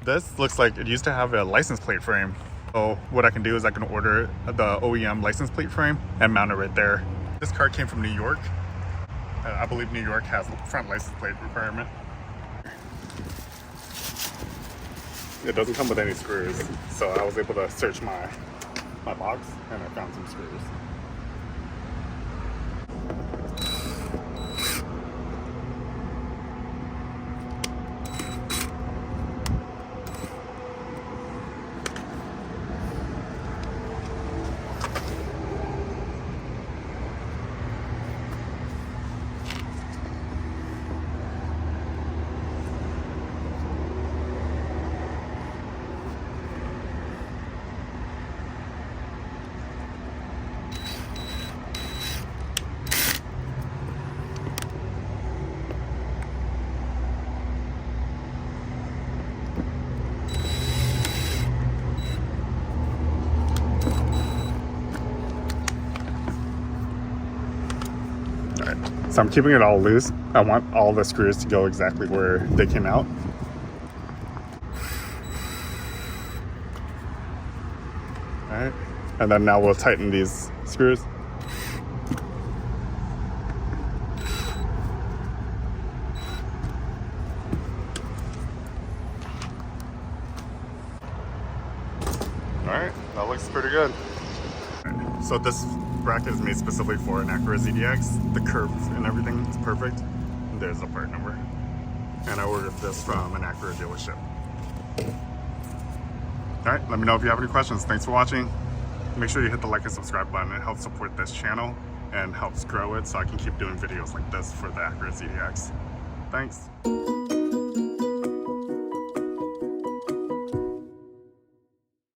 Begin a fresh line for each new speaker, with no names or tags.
This looks like it used to have a license plate frame. So what I can do is I can order the OEM license plate frame and mount it right there. This car came from New York. I believe New York has front license plate requirement. It doesn't come with any screws, so I was able to search my box and I found some screws. So I'm keeping it all loose. I want all the screws to go exactly where they came out. All right, and then now we'll tighten these screws. All right, that looks pretty good. So this bracket is made specifically for an Acura ZDX. The curve and everything is perfect. There's the part number. And I ordered this from an Acura dealership. All right, let me know if you have any questions. Thanks for watching. Make sure you hit the like and subscribe button. It helps support this channel and helps grow it so I can keep doing videos like this for the Acura ZDX. Thanks.